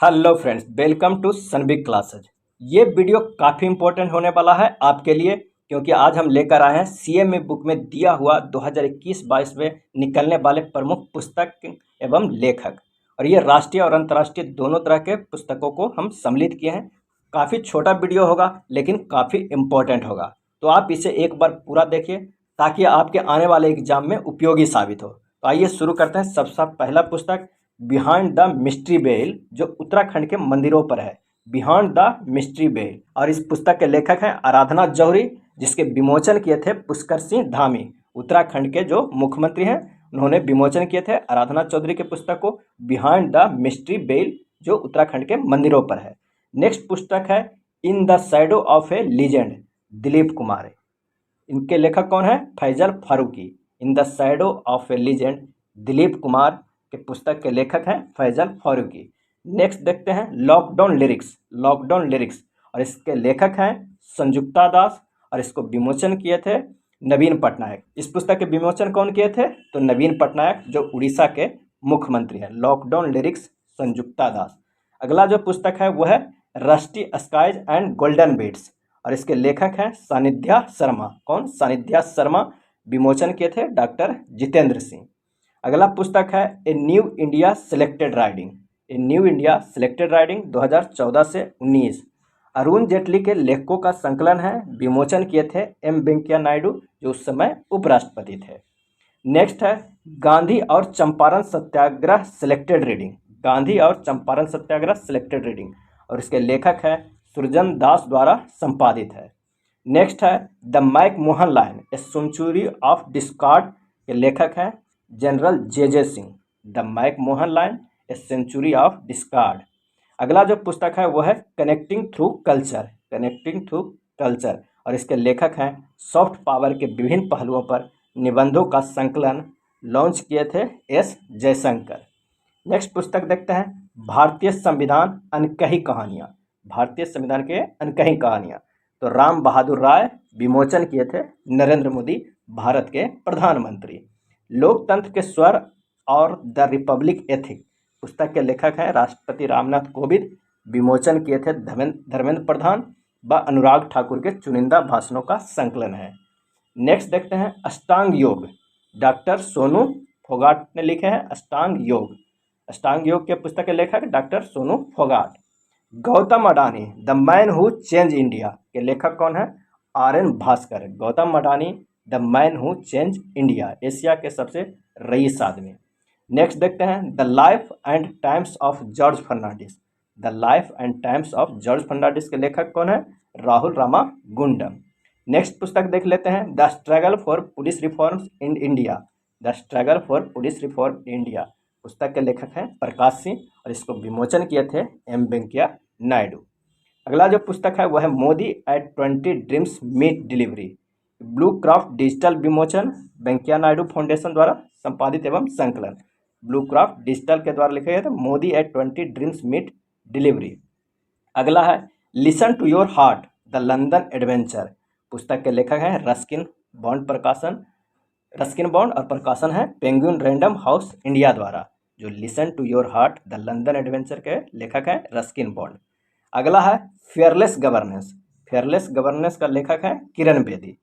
Hello friends, welcome to Sunbig classes. ये video काफ़ी important होने वाला है आपके लिए, क्योंकि आज हम लेकर आए हैं सीएमए बुक में दिया हुआ 2021-22 में निकलने वाले प्रमुख पुस्तक एवं लेखक। और ये राष्ट्रीय और अंतर्राष्ट्रीय दोनों तरह के पुस्तकों को हम सम्मिलित किए हैं। काफ़ी छोटा वीडियो होगा लेकिन काफ़ी इम्पोर्टेंट होगा, तो आप इसे एक बार पूरा देखिए ताकि आपके आने वाले एग्जाम में उपयोगी साबित हो। तो आइए शुरू करते हैं। सबसे पहला पुस्तक बिहाइंड द मिस्ट्री बेल, जो उत्तराखंड के मंदिरों पर है। Behind the mystery bell. और इस पुस्तक के लेखक हैं आराधना जौहरी, जिसके विमोचन किए थे पुष्कर सिंह धामी। उत्तराखंड के जो मुख्यमंत्री हैं उन्होंने विमोचन किए थे आराधना चौधरी के पुस्तक को बिहाइंड द मिस्ट्री बेल, जो उत्तराखंड के मंदिरों पर है। नेक्स्ट पुस्तक है in the shadow of a legend, Dilip Kumar. इनके लेखक कौन है? Faisal Farooqui. In the shadow of a legend, Dilip Kumar के पुस्तक के लेखक हैं फैजल फारूकी। नेक्स्ट देखते हैं लॉकडाउन लिरिक्स। लॉकडाउन लिरिक्स और इसके लेखक हैं संजुक्ता दास, और इसको विमोचन किए थे नवीन पटनायक। इस पुस्तक के विमोचन कौन किए थे? तो नवीन पटनायक, जो उड़ीसा के मुख्यमंत्री हैं। Lockdown lyrics, Sanjukta Das. अगला जो पुस्तक है वो है rusty skies and golden beats, और इसके लेखक हैं सानिध्या शर्मा। कौन? सानिध्या शर्मा। विमोचन किए थे डॉक्टर जितेंद्र सिंह। अगला पुस्तक है a new India selected riding. A new India selected riding 2014 से 19। अरुण जेटली के लेखकों का संकलन है। विमोचन किए थे एम वेंकैया नायडू, जो उस समय उपराष्ट्रपति थे। नेक्स्ट है गांधी और चंपारण सत्याग्रह सिलेक्टेड रीडिंग। गांधी और चंपारण सत्याग्रह सिलेक्टेड रीडिंग, और इसके लेखक है सृजन दास द्वारा संपादित है। नेक्स्ट है the McMahon line a century of discord के लेखक हैं general J Singh. The McMahon line a century of discord. अगला जो पुस्तक है वो है connecting through culture. Connecting through culture, और इसके लेखक हैं सॉफ्ट पावर के विभिन्न पहलुओं पर निबंधों का संकलन लॉन्च किए थे एस जयशंकर। नेक्स्ट पुस्तक देखते हैं भारतीय संविधान अनकही कहानियाँ। भारतीय संविधान के अनकही कहानियाँ, तो राम बहादुर राय विमोचन किए थे नरेंद्र मोदी, भारत के प्रधानमंत्री। लोकतंत्र के स्वर और द रिपब्लिक एथिक पुस्तक के लेखक हैं राष्ट्रपति रामनाथ कोविंद। विमोचन किए थे धर्मेंद्र प्रधान व अनुराग ठाकुर के चुनिंदा भाषणों का संकलन है। नेक्स्ट देखते हैं अष्टांग योग। डॉक्टर सोनू फोगाट ने लिखे हैं अष्टांग योग। अष्टांग योग के पुस्तक के लेखक doctor Sonu Phogat. Gautam Adani the man who change India के लेखक कौन है? RN Bhaskar. Gautam Adani the man who change India, Asia के सबसे रईस आदमी। नेक्स्ट देखते हैं the life and times of George Fernandes. The life and times of George Fernandes के लेखक कौन है? राहुल रामा गुंडम। नेक्स्ट पुस्तक देख लेते हैं the struggle for police reforms in India. The struggle for police reform in India पुस्तक के लेखक हैं प्रकाश सिंह, और इसको विमोचन किए थे एम वेंकैया नायडू। अगला जो पुस्तक है वह है Modi at 20 dreams meet delivery. Blue Craft Digital विमोचन वेंकैया नायडू फाउंडेशन द्वारा संपादित एवं संकलन। ब्लू क्राफ्ट डिजिटल के द्वारा लिखे गए थे Modi at 20 dreams meet delivery. अगला है listen to your heart the London adventure. पुस्तक के लेखक हैं रस्किन बॉन्ड प्रकाशन। रस्किन बॉन्ड और प्रकाशन है पेंगुइन रैंडम हाउस इंडिया द्वारा। जो listen to your heart the London adventure के लेखक हैं रस्किन बॉन्ड। अगला है फेयरलेस गवर्नेंस। फेयरलेस गवर्नेंस का लेखक है किरण बेदी।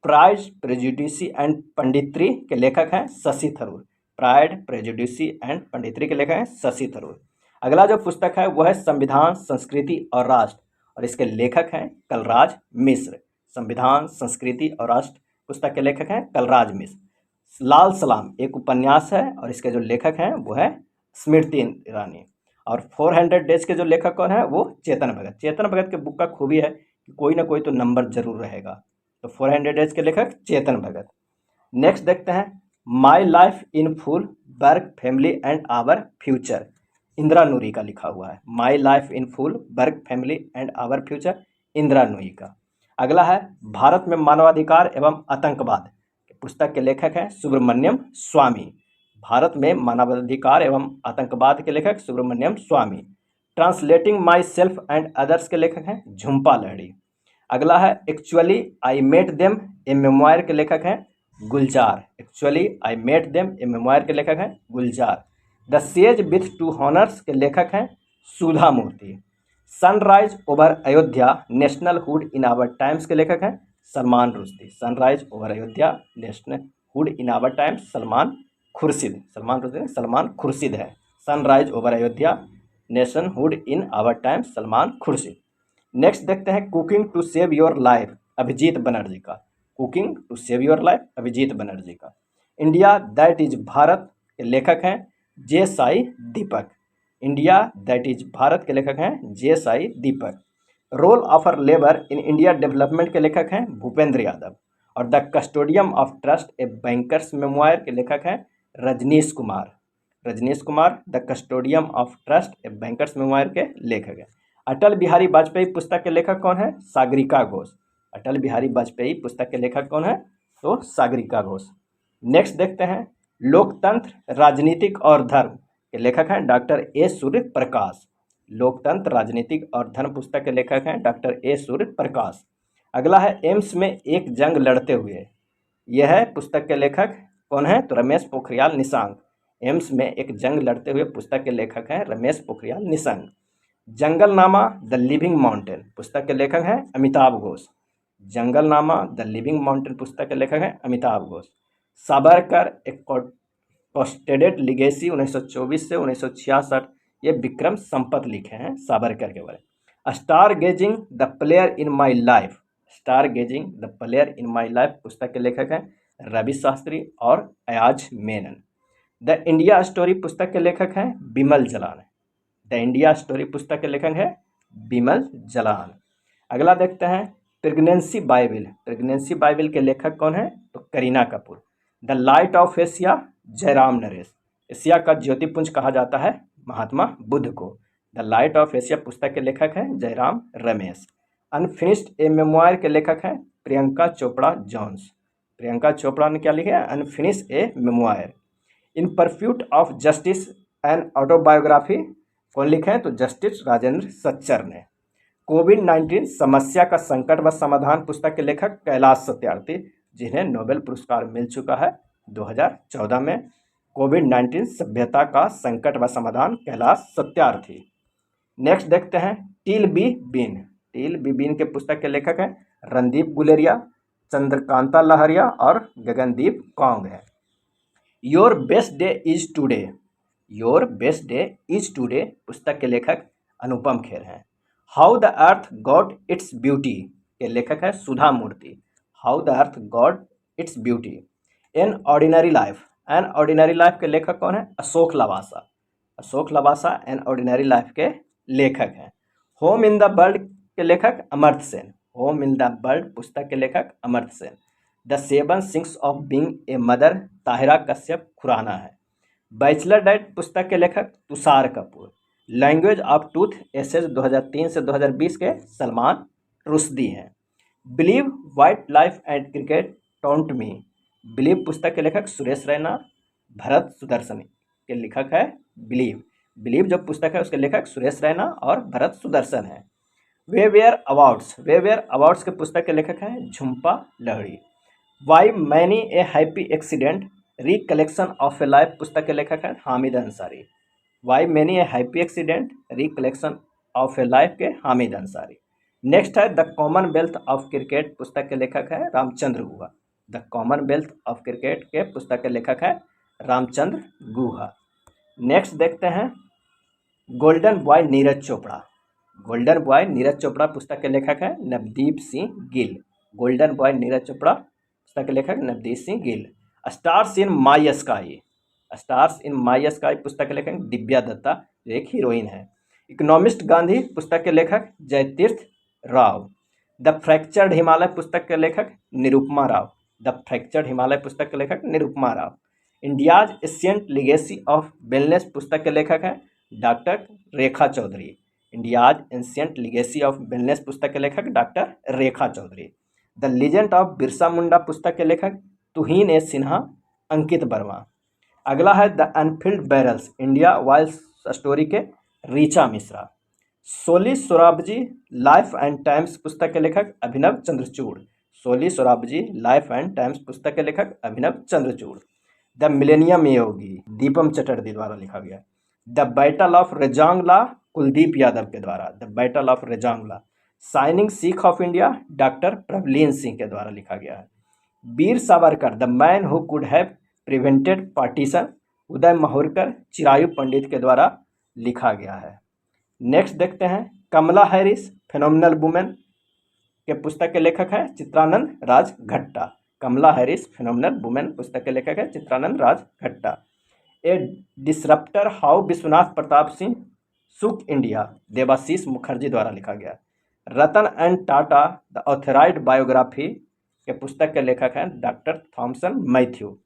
प्राइड प्रेजुडिसी एंड पंडित्री के लेखक हैं शशि थरूर। प्राइड प्रेजुडिसी एंड पंडित्री के लेखक हैं शशि थरूर। अगला जो पुस्तक है वह है संविधान संस्कृति और राष्ट्र, और इसके लेखक हैं कलराज मिश्र। संविधान संस्कृति और राष्ट्र पुस्तक के लेखक हैं कलराज मिश्र। लाल सलाम एक उपन्यास है, और इसके जो लेखक हैं वो है स्मृति ईरानी। और 400 डेज के जो लेखक कौन है? वो चेतन भगत। चेतन भगत के बुक का खूबी है कि कोई ना कोई तो नंबर जरूर रहेगा, तो 400 डेज के लेखक चेतन भगत। नेक्स्ट देखते हैं my life in full work family and our future. Indra Nooyi का लिखा हुआ है my life in full work family and our future, Indra Nooyi का। अगला है भारत में मानवाधिकार एवं आतंकवाद। पुस्तक के लेखक हैं सुब्रमण्यम स्वामी। भारत में मानवाधिकार एवं आतंकवाद के लेखक Subramaniam Swamy. Translating myself and others के लेखक हैं झुम्पा लाहिड़ी। अगला है actually I met them a memoir के लेखक हैं Gulzar. Actually I met them a memoir के लेखक हैं Gulzar. The sage with two हॉनर्स के लेखक हैं Sudha Murty. Sunrise over Ayodhya national hood in our times के लेखक हैं Salman Rushdie. Sunrise over Ayodhya national hood in our times Salman Khurshid. Salman Rushdie Salman Khurshid है। Sunrise over Ayodhya nationhood in our times Salman Khurshid. Next देखते हैं cooking to save your life Abhijit Banerjee का। Cooking to save your life Abhijit Banerjee का। India that is Bharat के लेखक हैं J Sai Deepak. India that is Bharat के लेखक हैं J Sai Deepak. Role of our labour in India development के लेखक हैं भूपेंद्र यादव। और the custodian of trust a banker's memoir के लेखक हैं Rajnish Kumar. Rajnish Kumar the custodian of trust a banker's memoir के लेखक हैं। अटल बिहारी वाजपेयी पुस्तक के लेखक कौन है सागरिका घोष। अटल बिहारी वाजपेयी पुस्तक के लेखक कौन है तो सागरिका घोष। नेक्स्ट देखते हैं लोकतंत्र राजनीतिक और धर्म के लेखक हैं डॉक्टर ए सूर्य प्रकाश। लोकतंत्र राजनीतिक और धर्म पुस्तक के लेखक हैं डॉक्टर ए सूर्य प्रकाश। अगला है एम्स में एक जंग लड़ते हुए। यह है पुस्तक के लेखक कौन है तो रमेश पोखरियाल निशंक। एम्स में एक जंग लड़ते हुए पुस्तक के लेखक हैं Ramesh Pokhriyal Nishank. Junglenama the living mountain पुस्तक के लेखक हैं Amitav Ghosh. Junglenama the living mountain पुस्तक के लेखक हैं अमिताभ घोष। साबरकर एक कॉस्टेडेड लिगेसी 1924 से 1966 ये विक्रम संपत लिखे हैं साबरकर के बारे में। Star gazing the player in my life. Star gazing the player in my life पुस्तक के लेखक हैं रवि शास्त्री और Ayaz Menon. The India story पुस्तक के लेखक हैं Bimal Jalan. The India story पुस्तक के लेखक हैं बिमल जलान। अगला देखते हैं प्रेगनेंसी बाइबिल। प्रेगनेंसी बाइबिल के लेखक कौन है तो Kareena Kapoor. The light of Asia Jairam Naresh. Asia का ज्योतिपुंज कहा जाता है महात्मा बुद्ध को। द लाइट ऑफ एशिया पुस्तक के लेखक हैं Jairam Ramesh. Unfinished a memoir के लेखक हैं प्रियंका चोपड़ा जॉन्स। प्रियंका चोपड़ा ने क्या लिखा है unfinished a memoir. In pursuit of justice and autobiography कौन लिखे हैं तो जस्टिस राजेंद्र सच्चर ने। कोविड-19 समस्या का संकट व समाधान पुस्तक के लेखक कैलाश सत्यार्थी जिन्हें नोबेल पुरस्कार मिल चुका है 2014 में। कोविड-19 सभ्यता का संकट व समाधान कैलाश सत्यार्थी। नेक्स्ट देखते हैं teal be bean. Teal be bean के पुस्तक के लेखक हैं रणदीप गुलेरिया, चंद्रकांता लहरिया और गगनदीप कौंग है। Your best day is today. Your best day is today पुस्तक के लेखक अनुपम खेर हैं। How the earth got its beauty के लेखक है Sudha Murty. How the earth got its beauty. An ordinary life. An ordinary life के लेखक कौन है Ashok Lavasa. Ashok Lavasa an ordinary life के लेखक हैं। होम इन द बर्ड के लेखक Amartya Sen. Home in the bird पुस्तक के लेखक Amartya Sen. The seven sins of being a mother Tahira Kashyap Khurana है। बैचलर डाइट पुस्तक के लेखक Tushar Kapoor. Language of truth essays 2003 से 2020 के सलमान रुश्दी हैं। Believe what life and cricket टोंट मी। बिलीव पुस्तक के लेखक सुरेश रैना, भरत सुदर्शन के लेखक है बिलीव। बिलीव जो पुस्तक है उसके लेखक सुरेश रैना और भरत सुदर्शन है। वेवेयर अवार्ड्स। वेवेयर अवार्ड्स के पुस्तक के लेखक हैं Jhumpa Lahiri. By many a happy accident recollection of a life पुस्तक के लेखक हैं Hamid Ansari. By many a happy accident recollection of a life के हामिद अंसारी। नेक्स्ट है द कॉमनवेल्थ ऑफ क्रिकेट पुस्तक के लेखक है Ramachandra Guha. The commonwealth of cricket के पुस्तक के लेखक है रामचंद्र गुहा। नेक्स्ट देखते हैं golden boy Neeraj Chopra. Golden boy Neeraj Chopra पुस्तक के लेखक है नवदीप सिंह गिल। गोल्डन बॉय नीरज चोपड़ा पुस्तक के लेखक नवदीप सिंह गिल। स्टार्स इन माई स्काई। स्टार्स इन माई स्काई पुस्तक के लेखक दिव्या दत्ता जो एक हीरोइन है। इकोनॉमिस्ट गांधी पुस्तक के लेखक जयतीर्थ राव। द फ्रैक्चर्ड हिमालय पुस्तक के लेखक निरुपमा राव। द फ्रैक्चर्ड हिमालय पुस्तक के लेखक Nirupama Rao. India's ancient legacy of wellness पुस्तक के लेखक हैं doctor Rekha Chaudhary. India's ancient legacy of wellness पुस्तक के लेखक doctor Rekha Chaudhary. The legend of Birsa Munda पुस्तक के लेखक तुहीन ए सिन्हा, अंकित वर्मा। अगला है the unfilled barrels India wild story के Richa Mishra. Soli Sorabjee life and times पुस्तक के लेखक Abhinav Chandrachud. Soli Sorabjee life and times पुस्तक के लेखक Abhinav Chandrachud. The millennium yogi Deepam Chatterjee द्वारा लिखा गया। The battle of Rezang La Kuldip Yadav के द्वारा, the battle of Rezang La. Shining Sikh of India, doctor Prabhleen Singh के द्वारा लिखा गया है। Veer Savarkar, the man who could have prevented partition, उदय माहुरकर, चिरायु पंडित के द्वारा लिखा गया है। नेक्स्ट देखते हैं कमला हैरिस, फिनोमिनल वुमेन के पुस्तक के लेखक हैं Chitranand Raj Ghatta. Kamala Harris phenomenal women पुस्तक के लेखक है Chitranand Raj Ghatta. A disruptor, how Vishwanath Pratap Singh shook India, Debashish Mukherjee द्वारा लिखा गया। Ratan and Tata, the authorised biography के पुस्तक के लेखक हैं doctor Thomson Mathew.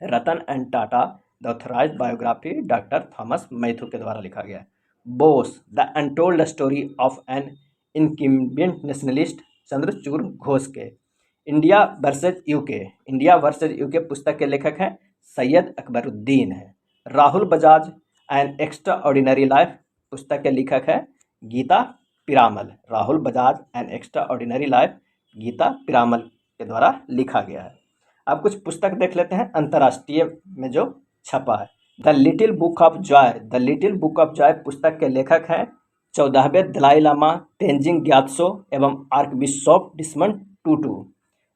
Ratan and Tata, the authorised biography, doctor Thomas Mathew के द्वारा लिखा गया। Bose, the untold story of an inconvenient nationalist, Chandrachur Ghosh के। India versus UK, India versus UK पुस्तक के लेखक हैं सैयद अकबरुद्दीन है। Rahul Bajaj, an extraordinary life पुस्तक के लेखक है Gita Piramal. Rahul Bajaj, an extraordinary life, Gita Piramal के द्वारा लिखा गया है। अब कुछ पुस्तक देख लेते हैं अंतर्राष्ट्रीय में जो छपा है। The little book of Joy, the little book of Joy पुस्तक के लेखक हैं 14वें दलाई लामा तेंजिंग ग्यात्सो एवं आर्कबिशप डिसमंड टूटू।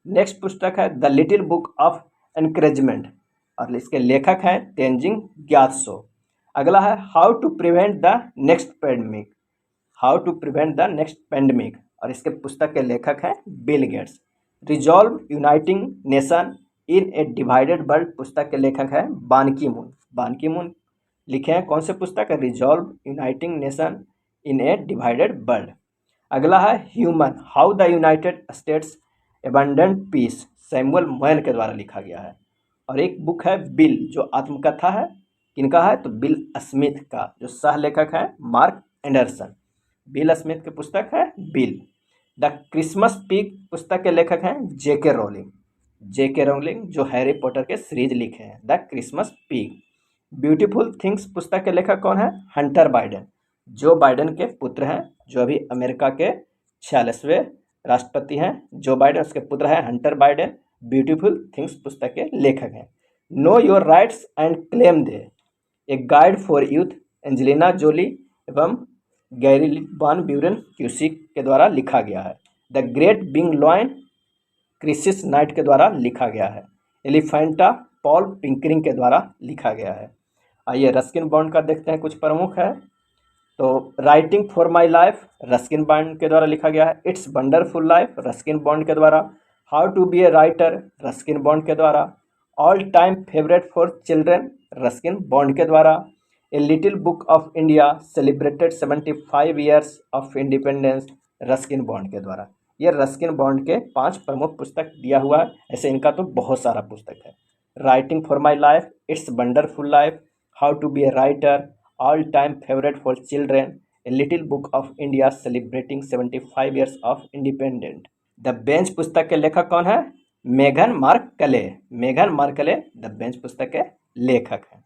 नेक्स्ट पुस्तक है the little book of encouragement और इसके लेखक हैं तेंजिंग ग्यात्सो। अगला है how to prevent the next pandemic, how to prevent the next pandemic और इसके पुस्तक के लेखक हैं Bill Gates. Resolve uniting nation in a divided world पुस्तक के लेखक हैं बान की मून। बान की मून लिखे हैं कौन से पुस्तक है resolve uniting nation in a divided world. अगला है human, how the United States abandoned peace, Samuel Moyn के द्वारा लिखा गया है। और एक बुक है बिल जो आत्मकथा है, किनका है तो बिल स्मिथ का, जो सह लेखक है मार्क एंडरसन। बिल स्मिथ की पुस्तक है बिल। द क्रिसमस पिग पुस्तक के लेखक हैं जेके रोलिंग। जेके रोलिंग जो हैरी पॉटर के सीरीज लिखे हैं the Christmas pig. Beautiful things पुस्तक के लेखक कौन है हंटर बाइडेन, जो बाइडेन के पुत्र हैं, जो अभी अमेरिका के 46वें राष्ट्रपति हैं जो बाइडेन, उसके पुत्र हैं हंटर बाइडेन। ब्यूटीफुल थिंग्स पुस्तक के लेखक हैं। Know your rights and claim they, a guide for youth, Angelina Jolie एवं गैरी वान ब्यूरेन क्यूसिक के द्वारा लिखा गया है। The great bing lion, Chrisis Knight के द्वारा लिखा गया है। एलिफेंटा, पॉल पिंकरिंग के द्वारा लिखा गया है। आइए रस्किन बॉन्ड का देखते हैं कुछ प्रमुख है। तो writing for my life Ruskin Bond के द्वारा लिखा गया है। It's wonderful life Ruskin Bond के द्वारा। How to be a writer Ruskin Bond के द्वारा। All time favourite for children Ruskin Bond के द्वारा। A little book of India celebrated 75 years of independence Ruskin Bond के द्वारा। ये रस्किन बॉन्ड के 5 प्रमुख पुस्तक दिया हुआ है, ऐसे इनका तो बहुत सारा पुस्तक है। Writing for my life, it's wonderful life, how to be a writer, all time favourite for children, a little book of India celebrating 75 years of independent. The bench पुस्तक के लेखक कौन है मेघन मार्कले। मेघन मार्कले द बेंच पुस्तक के लेखक हैं।